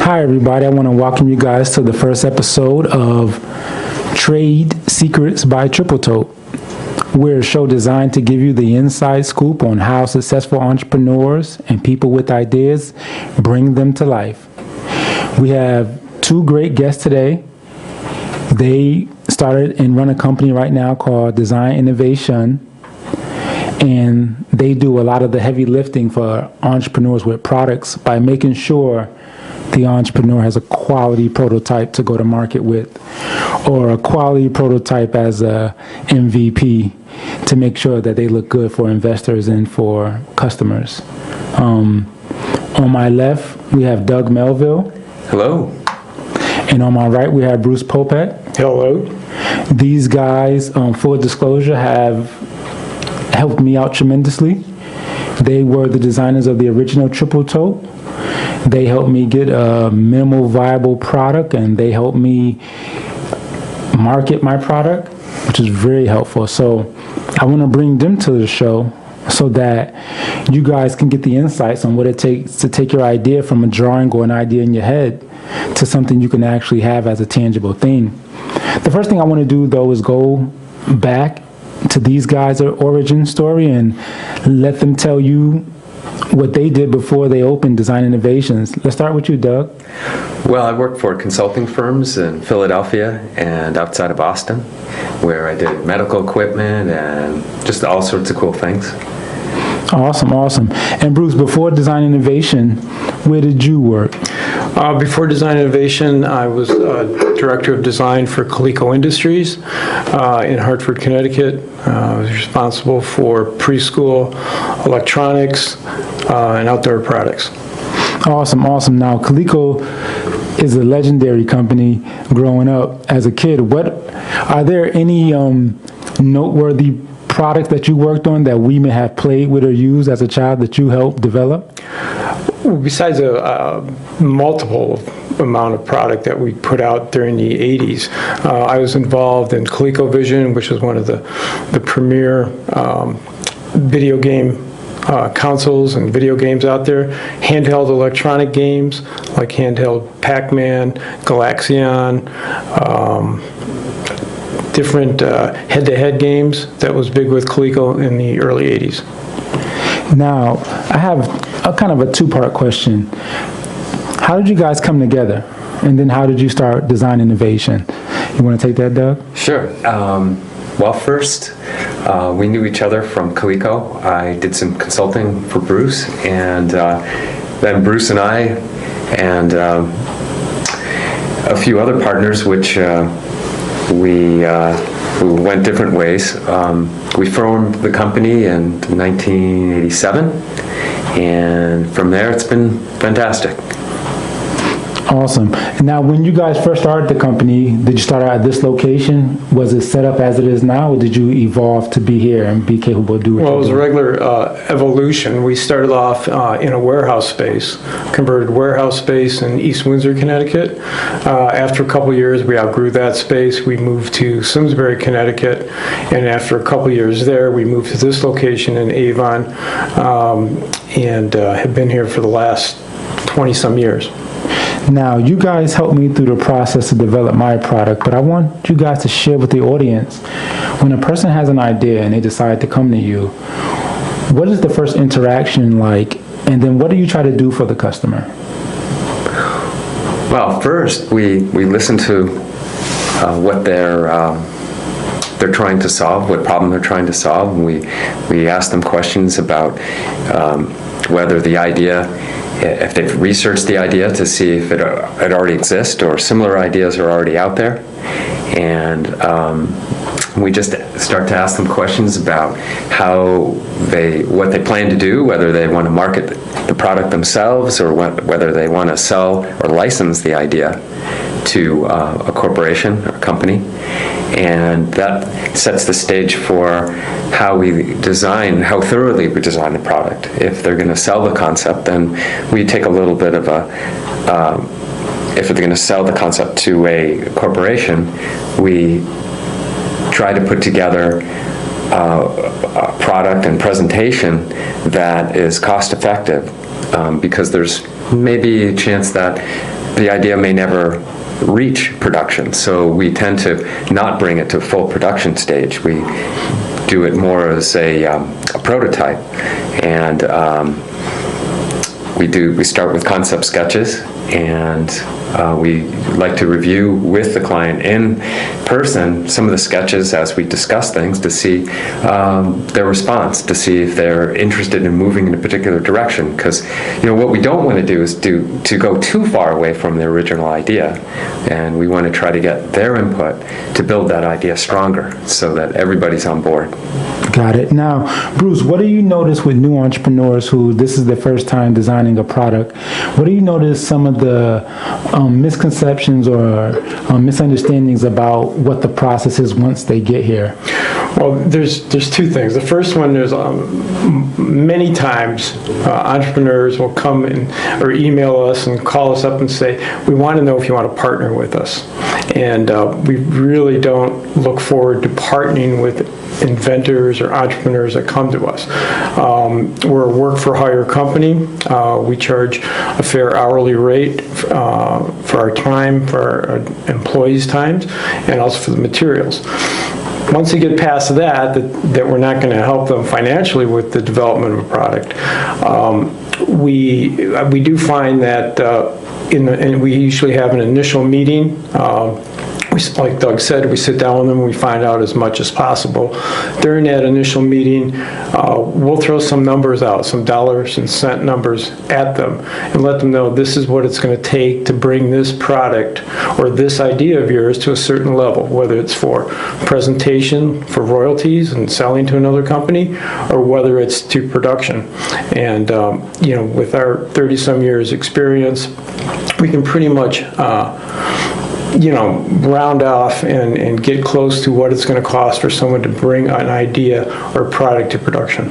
Hi, everybody. I want to welcome you guys to the first episode of Trade Secrets by Triple Tote. We're a show designed to give you the inside scoop on how successful entrepreneurs and people with ideas bring them to life. We have two great guests today. They started and run a company right now called Design Innovation, and they do a lot of the heavy lifting for entrepreneurs with products by making sure the entrepreneur has a quality prototype to go to market with, or a quality prototype as a MVP to make sure that they look good for investors and for customers. On my left, we have Doug Melville. Hello. And on my right, we have Bruce Popek. Hello. These guys, full disclosure, have helped me out tremendously. They were the designers of the original Triple Tote. They helped me get a minimal viable product, and they helped me market my product, which is very helpful. So I want to bring them to the show so that you guys can get the insights on what it takes to take your idea from a drawing or an idea in your head to something you can actually have as a tangible thing. The first thing I want to do, though, is go back to these guys' origin story and let them tell you what they did before they opened Design Innovations. Let's start with you, Doug. Well, I worked for consulting firms in Philadelphia and outside of Boston, where I did medical equipment and just all sorts of cool things. Awesome. And Bruce, before Design Innovation, where did you work? Before Design Innovation, I was Director of Design for Coleco Industries in Hartford, Connecticut. I was responsible for preschool electronics and outdoor products. Awesome. Now, Coleco is a legendary company growing up as a kid. Are there any noteworthy products that you worked on that we may have played with or used as a child that you helped develop? Besides a multiple amount of product that we put out during the 80s, I was involved in ColecoVision, which was one of the premier video game consoles and video games out there. Handheld electronic games like handheld Pac-Man, Galaxion, different head-to-head games. That was big with Coleco in the early 80s. Now, I have a kind of a two-part question. How did you guys come together? And then how did you start Design Innovation? You want to take that, Doug? Sure. Well, first, we knew each other from Coleco. I did some consulting for Bruce, and then Bruce and I and a few other partners, which we went different ways. We formed the company in 1987, and from there it's been fantastic. Awesome. And now, when you guys first started the company, did you start out at this location? Was it set up as it is now, or did you evolve to be here and be capable of doing it? Well, it was a regular evolution. We started off in a warehouse space, converted warehouse space in East Windsor, Connecticut. After a couple years, we outgrew that space. We moved to Simsbury, Connecticut, and after a couple years there, we moved to this location in Avon, and have been here for the last 20-some years. Now, you guys helped me through the process to develop my product, but I want you guys to share with the audience, when a person has an idea and they decide to come to you, what is the first interaction like, and then what do you try to do for the customer? Well, first, we listen to what they're trying to solve, what problem they're trying to solve, and we ask them questions about whether the idea, if they've researched the idea to see if it already exists or similar ideas are already out there. And we just start to ask them questions about what they plan to do, whether they want to market the product themselves or whether they want to sell or license the idea to a corporation or company. And that sets the stage for how thoroughly we design the product. If they're going to sell the concept, then we take a little bit of if they're going to sell the concept to a corporation, we try to put together a product and presentation that is cost effective, because there's maybe a chance that the idea may never reach production, so we tend to not bring it to full production stage. We do it more as a prototype, and we start with concept sketches, and we like to review with the client in person some of the sketches as we discuss things to see their response, to see if they're interested in moving in a particular direction. Because what we don't want to do is to go too far away from the original idea, and we want to try to get their input to build that idea stronger so that everybody's on board. Got it. Now, Bruce, what do you notice with new entrepreneurs who this is their first time designing a product? What do you notice some of the misconceptions or misunderstandings about what the process is once they get here? Well, there's two things. The first one is many times entrepreneurs will come in or email us and call us up and say, we want to know if you want to partner with us. And we really don't look forward to partnering with inventors or entrepreneurs that come to us. We're a work-for-hire company. We charge a fair hourly rate for our time, for our employees' times, and also for the materials. Once you get past that we're not going to help them financially with the development of a product, we do find that and we usually have an initial meeting. Like Doug said, we sit down with them and we find out as much as possible. During that initial meeting, we'll throw some numbers out, some dollars and cent numbers at them, and let them know this is what it's going to take to bring this product or this idea of yours to a certain level, whether it's for presentation, for royalties and selling to another company, or whether it's to production. And with our 30-some years experience, we can pretty much round off and get close to what it's going to cost for someone to bring an idea or product to production.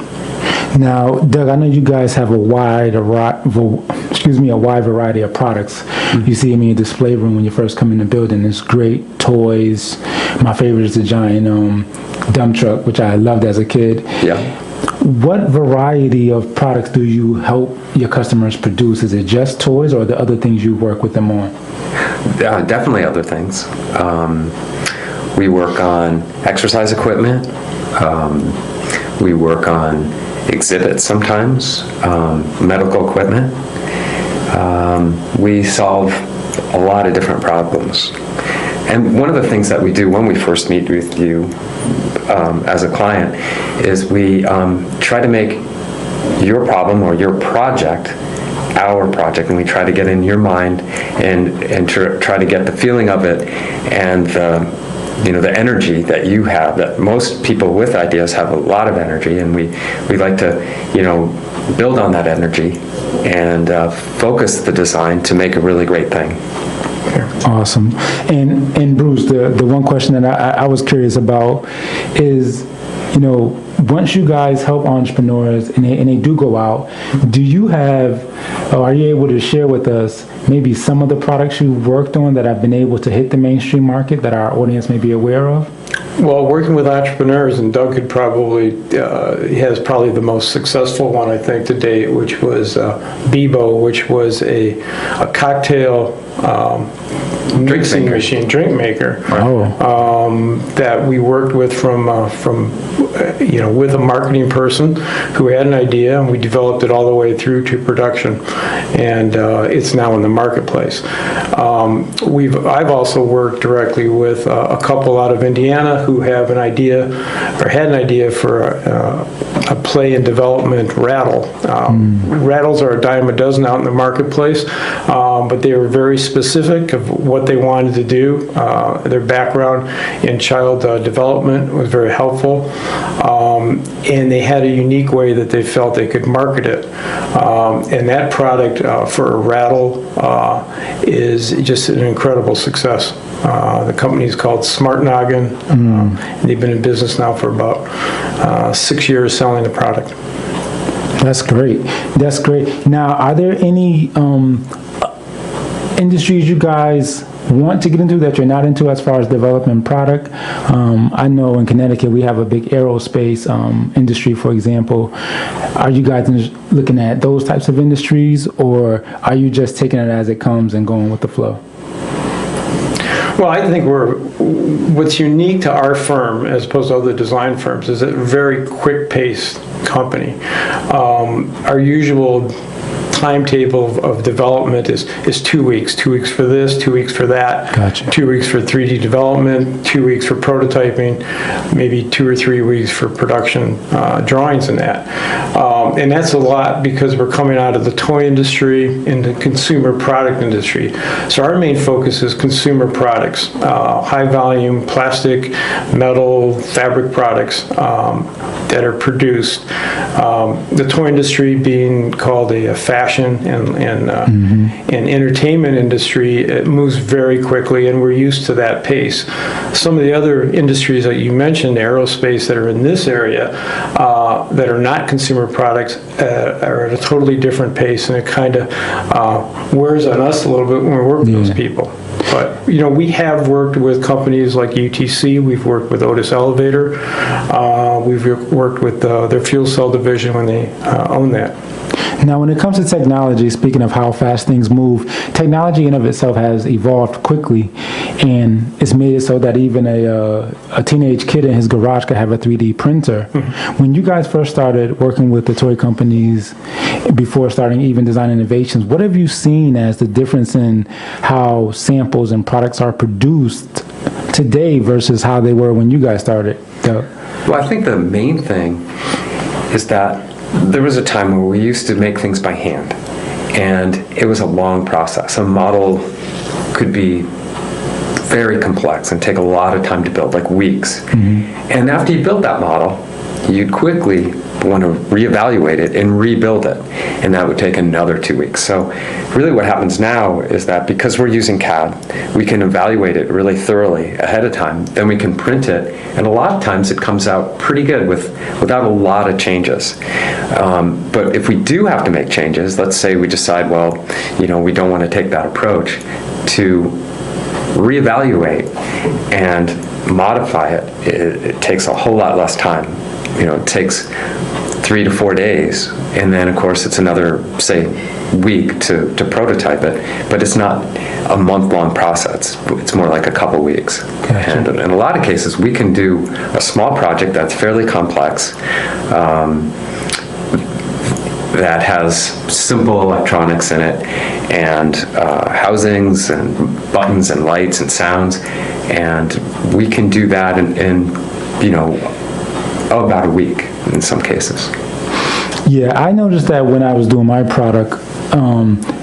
Now, Doug, I know you guys have a wide variety of products. Mm-hmm. You see them in your display room when you first come in the building. It's great toys. My favorite is the giant dump truck, which I loved as a kid. Yeah. What variety of products do you help your customers produce? Is it just toys, or are there other things you work with them on? Definitely other things. We work on exercise equipment. We work on exhibits sometimes, medical equipment. We solve a lot of different problems. And one of the things that we do when we first meet with you as a client is we try to make your problem or your project our project, and we try to get in your mind and try to get the feeling of it and the energy that you have. That most people with ideas have a lot of energy, and we like to build on that energy and focus the design to make a really great thing. Awesome. And Bruce, the one question that I was curious about is, once you guys help entrepreneurs and they do go out, do you have, or are you able to share with us maybe some of the products you've worked on that have been able to hit the mainstream market that our audience may be aware of? Well, working with entrepreneurs, and Doug could probably, he has probably the most successful one, I think, to date, which was Bebo, which was a cocktail mixing machine, drink maker, that we worked with from with a marketing person who had an idea, and we developed it all the way through to production, and it's now in the marketplace. I've also worked directly with a couple out of Indiana who have an idea, or had an idea for a play and development rattle. Rattles are a dime a dozen out in the marketplace, but they were very specific of what they wanted to do. Their background in child development was very helpful, and they had a unique way that they felt they could market it. And that product for a rattle is just an incredible success. The company is called Smart Noggin. And they've been in business now for about 6 years selling the product. That's great. That's great. Now, are there any industries you guys want to get into that you're not into as far as developing product? I know in Connecticut we have a big aerospace industry, for example. Are you guys looking at those types of industries, or are you just taking it as it comes and going with the flow? Well, I think what's unique to our firm as opposed to other design firms is a very quick-paced company. Our usual timetable of development is 2 weeks. 2 weeks for this, 2 weeks for that. Gotcha. 2 weeks for 3D development, 2 weeks for prototyping, maybe 2 or 3 weeks for production drawings and that. And that's a lot because we're coming out of the toy industry into consumer product industry. So our main focus is consumer products, high volume plastic, metal, fabric products that are produced. The toy industry being called a fashion and entertainment industry, it moves very quickly, and we're used to that pace. Some of the other industries that you mentioned, aerospace, that are in this area, that are not consumer products, are at a totally different pace, and it kind of wears on us a little bit when we work with those people. But, we have worked with companies like UTC, we've worked with Otis Elevator, we've worked with their fuel cell division when they own that. Now, when it comes to technology, speaking of how fast things move, technology in of itself has evolved quickly, and it's made it so that even a teenage kid in his garage could have a 3D printer. Mm-hmm. When you guys first started working with the toy companies, before starting even design innovations, what have you seen as the difference in how samples and products are produced today versus how they were when you guys started? Well, I think the main thing is that there was a time where we used to make things by hand, and it was a long process. A model could be very complex and take a lot of time to build, like weeks. Mm-hmm. And after you built that model, you'd quickly want to reevaluate it and rebuild it, and that would take another 2 weeks. So really what happens now is that because we're using CAD, we can evaluate it really thoroughly ahead of time, then we can print it, and a lot of times it comes out pretty good without a lot of changes. But if we do have to make changes, let's say we decide, well, we don't want to take that approach, to reevaluate and modify it takes a whole lot less time. It takes 3 to 4 days, and then of course it's another, say, week to prototype it, but it's not a month-long process. It's more like a couple weeks. Gotcha. And in a lot of cases, we can do a small project that's fairly complex, that has simple electronics in it, and housings and buttons and lights and sounds, and we can do that in about a week in some cases. Yeah, I noticed that when I was doing my product,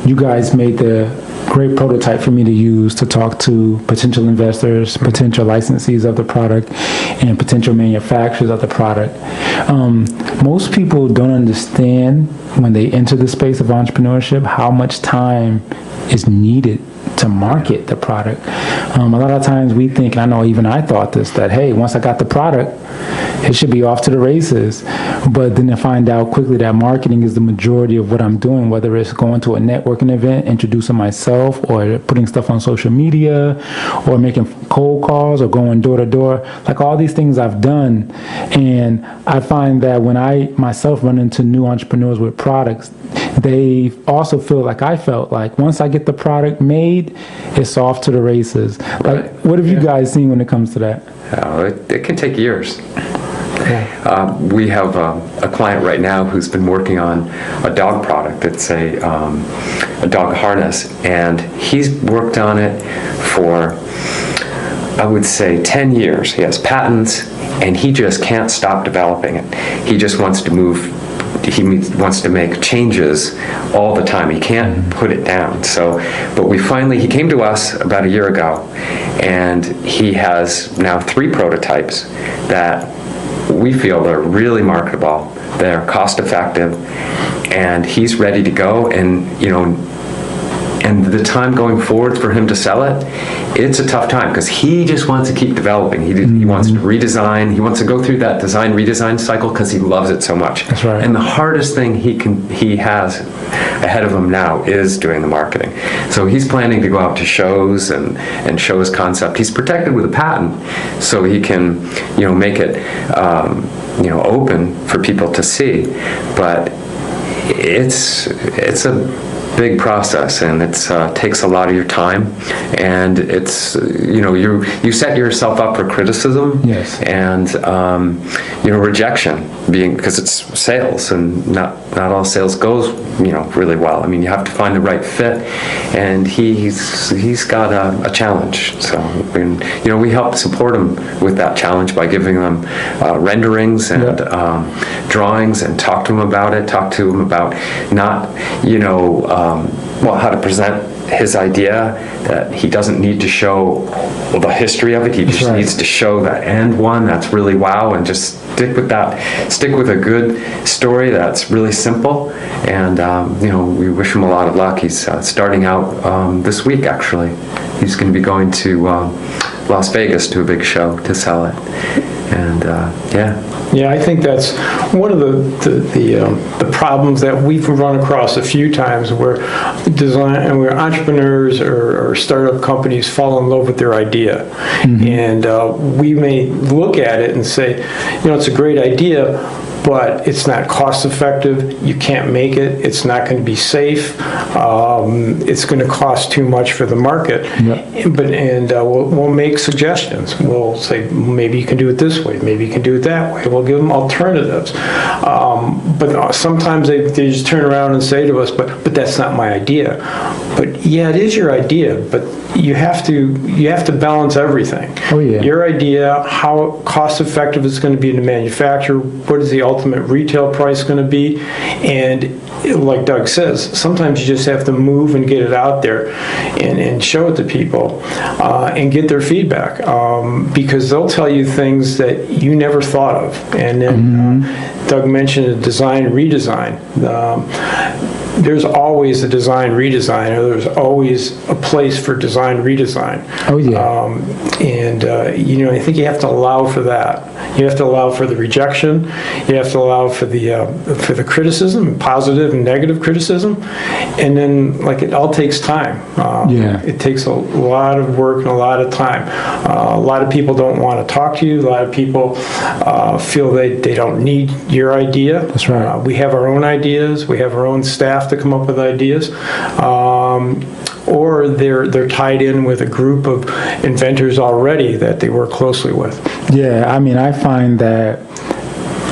you guys made the great prototype for me to use to talk to potential investors, potential licensees of the product, and potential manufacturers of the product. Most people don't understand when they enter the space of entrepreneurship how much time is needed to market the product. A lot of times we think, and I know even I thought this, that hey, once I got the product, it should be off to the races. But then I find out quickly that marketing is the majority of what I'm doing, whether it's going to a networking event, introducing myself, or putting stuff on social media, or making cold calls, or going door to door. Like all these things I've done. And I find that when I myself run into new entrepreneurs with products, they also feel like I felt like once I get the product made, it's off to the races. Like, what have you guys seen when it comes to that? It can take years. We have a client right now who's been working on a dog product. It's a dog harness, and he's worked on it for, I would say, 10 years. He has patents, and he just can't stop developing it. He just wants to move. He wants to make changes all the time. He can't put it down. So, but he came to us about a year ago, and he has now 3 prototypes that we feel are really marketable. They're cost effective, and he's ready to go. And and the time going forward for him to sell it, it's a tough time because he just wants to keep developing. He wants to redesign. He wants to go through that design redesign cycle because he loves it so much. That's right. And the hardest thing he has ahead of him now is doing the marketing. So he's planning to go out to shows and show his concept. He's protected with a patent, so he can make it open for people to see. But it's a big process, and it takes a lot of your time, and it's you set yourself up for criticism. Yes. And rejection, because it's sales, and not all sales goes really well. I mean, you have to find the right fit, and he's got a challenge. So we help support him with that challenge by giving them renderings and drawings, and talk to him about it. Talk to him about how to present his idea, that he doesn't need to show the history of it. He just needs to show the end one that's really wow, and just stick with that. Stick with a good story that's really simple. And we wish him a lot of luck. He's starting out this week, actually. He's going to be going to Las Vegas to a big show to sell it. And Yeah, I think that's one of the problems that we've run across a few times, where where entrepreneurs or startup companies fall in love with their idea, and we may look at it and say, it's a great idea, but it's not cost effective. You can't make it. It's not going to be safe. It's going to cost too much for the market. Yep. We'll make suggestions. We'll say, maybe you can do it this way. Maybe you can do it that way. We'll give them alternatives. But sometimes they just turn around and say to us, but that's not my idea. But yeah, it is your idea. But you have to balance everything. Oh yeah. Your idea, how cost effective it's going to be to manufacture, what is the ultimate retail price going to be, and like Doug says, sometimes you just have to move and get it out there and show it to people and get their feedback, because they'll tell you things that you never thought of. And then Doug mentioned a design redesign. There's always a design redesign, or there's always a place for design redesign. Oh yeah. I think you have to allow for that. You have to allow for the rejection. You have to allow for the criticism, positive and negative criticism, and then it all takes time. It takes a lot of work and a lot of time. A lot of people don't want to talk to you. A lot of people feel they don't need your idea. That's right. We have our own ideas. We have our own staff to come up with ideas. Or they're tied in with a group of inventors already that they work closely with. Yeah, I mean, I find that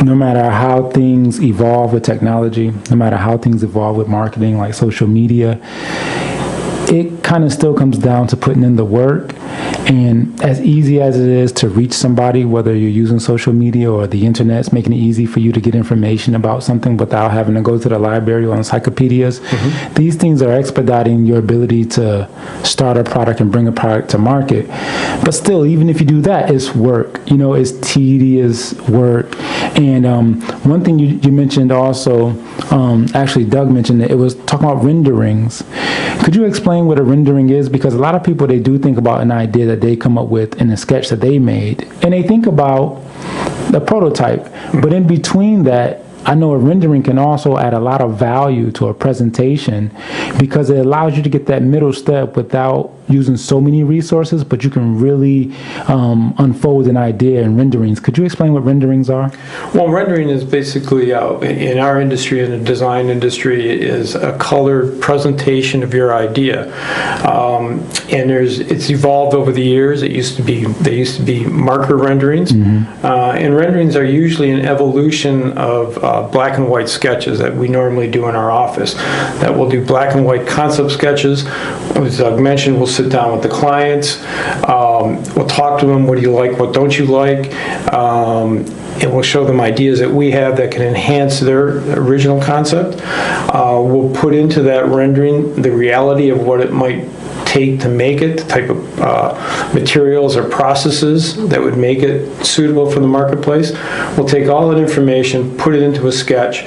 no matter how things evolve with technology, no matter how things evolve with marketing, like social media, it kind of still comes down to putting in the work. And as easy as it is to reach somebody, whether you're using social media or the internet's making it easy for you to get information about something without having to go to the library or encyclopedias, these things are expediting your ability to start a product and bring a product to market. But still, even if you do that, it's work. It's tedious work. And one thing you mentioned also, actually Doug mentioned it was talking about renderings. Could you explain what a rendering is? Because a lot of people, they do think about an idea that they come up with in a sketch that they made, and they think about the prototype. But in between that, I know a rendering can also add a lot of value to a presentation, because it allows you to get that middle step without using so many resources, but you can really unfold an idea in renderings. Could you explain what renderings are? Well, rendering is basically, in our industry, in the design industry, is a colored presentation of your idea. And it's evolved over the years. They used to be marker renderings. And renderings are usually an evolution of black and white sketches that we normally do in our office. That we'll do black and white concept sketches. As Doug mentioned, we'll sit down with the clients. We'll talk to them. What do you like? What don't you like? And we'll show them ideas that we have that can enhance their original concept. We'll put into that rendering the reality of what it might take to make it, the type of materials or processes that would make it suitable for the marketplace. We'll take all that information, put it into a sketch,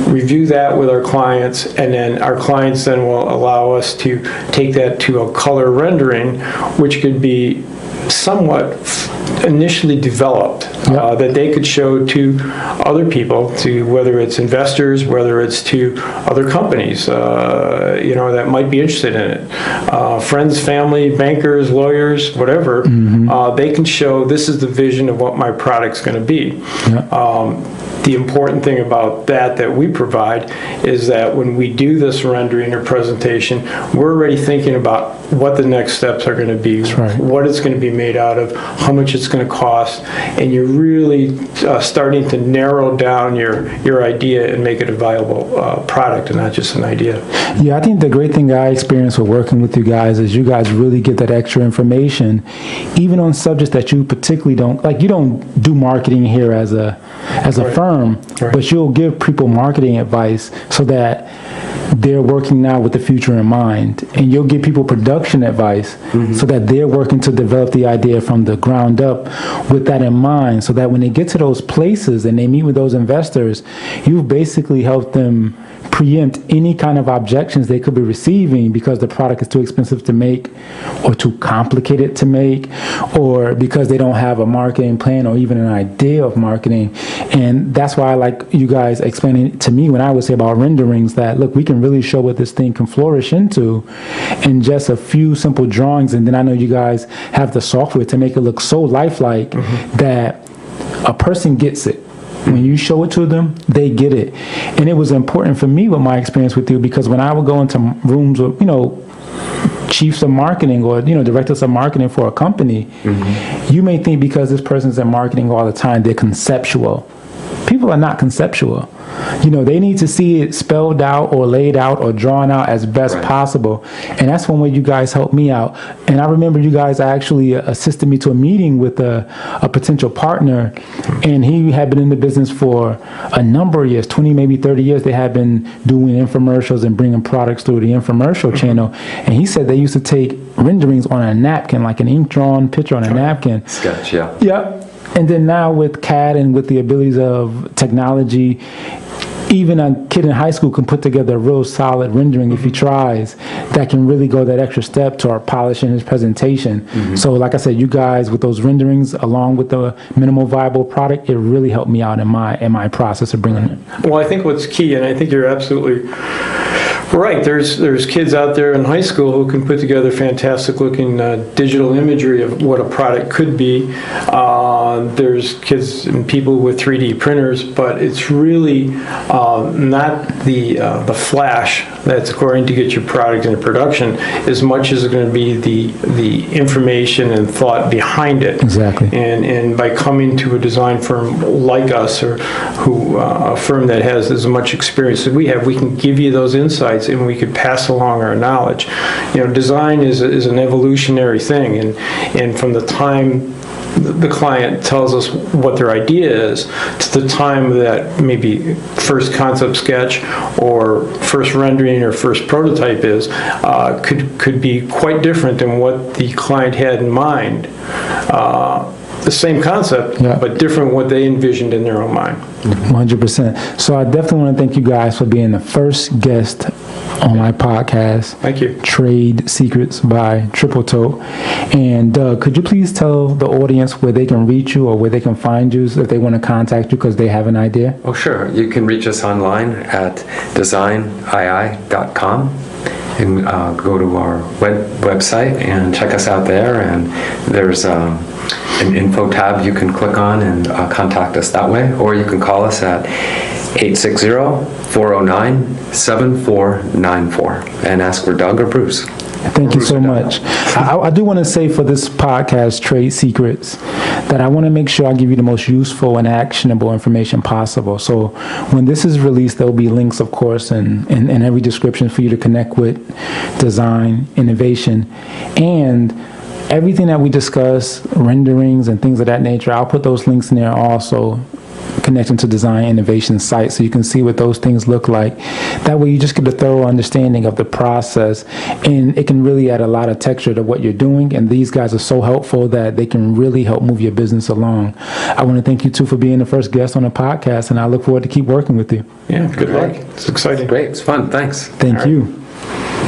review that with our clients, and then our clients then will allow us to take that to a color rendering, which could be somewhat initially developed, that they could show to other people, to whether it's investors, whether it's to other companies, that might be interested in it. Friends, family, bankers, lawyers, whatever, they can show this is the vision of what my product's going to be. The important thing about that we provide is that when we do this rendering or presentation, we're already thinking about what the next steps are going to be, what it's going to be made out of, how much it's going to cost, and you're really starting to narrow down your idea and make it a viable product and not just an idea. Yeah, I think the great thing I experienced with working with you guys is you guys really get that extra information, even on subjects that you particularly don't, like you don't do marketing here as a firm, but you'll give people marketing advice so that they're working now with the future in mind, and you'll give people production advice so that they're working to develop the idea from the ground up with that in mind, so that when they get to those places and they meet with those investors, you've basically helped them preempt any kind of objections they could be receiving because the product is too expensive to make or too complicated to make, or because they don't have a marketing plan or even an idea of marketing. And that's why I like you guys explaining to me when I would say about renderings that, look, we can really show what this thing can flourish into in just a few simple drawings. And then I know you guys have the software to make it look so lifelike that a person gets it. When you show it to them, they get it. And it was important for me with my experience with you, because when I would go into rooms with, chiefs of marketing or, directors of marketing for a company, you may think because this person's in marketing all the time, they're conceptual. People are not conceptual. They need to see it spelled out or laid out or drawn out as best possible. And that's one way you guys helped me out. And I remember you guys actually assisted me to a meeting with a potential partner, and he had been in the business for a number of years, 20, maybe 30 years. They had been doing infomercials and bringing products through the infomercial channel. And he said they used to take renderings on a napkin, like an ink-drawn picture on a napkin. Sketch, yeah. Yep. And then now with CAD and with the abilities of technology, even a kid in high school can put together a real solid rendering if he tries, that can really go that extra step toward polishing his presentation. So like I said, you guys with those renderings along with the minimal viable product, it really helped me out in my process of bringing it. Well, I think what's key, and I think you're absolutely right, there's kids out there in high school who can put together fantastic looking digital imagery of what a product could be. There's kids and people with 3D printers, but it's really not the flash that's going to get your product into production as much as it's going to be the information and thought behind it. Exactly. And by coming to a design firm like us, or a firm that has as much experience as we have, we can give you those insights and we could pass along our knowledge. Design is an evolutionary thing, and from the time the client tells us what their idea is to the time that maybe first concept sketch or first rendering or first prototype is could be quite different than what the client had in mind. The same concept, but different what they envisioned in their own mind. 100%. So I definitely want to thank you guys for being the first guest on my podcast. Thank you. Trade Secrets by Triple Toe. And Doug, could you please tell the audience where they can reach you or where they can find you if they want to contact you because they have an idea? Oh, sure. You can reach us online at designii.com. And go to our website and check us out there. And there's an info tab you can click on and contact us that way. Or you can call us at 860-409-7494 and ask for Doug or Bruce. Thank you so much. I do want to say for this podcast, Trade Secrets, that I want to make sure I give you the most useful and actionable information possible. So when this is released, there will be links, of course, in every description for you to connect with design, innovation, and everything that we discuss, renderings and things of that nature. I'll put those links in there also, connection to design innovation site so you can see what those things look like. That way you just get a thorough understanding of the process, and it can really add a lot of texture to what you're doing. And these guys are so helpful that they can really help move your business along. I want to thank you too for being the first guest on the podcast, and I look forward to keep working with you. Yeah, good luck. It's exciting. Great. It's fun. Thanks. Thank All right. you.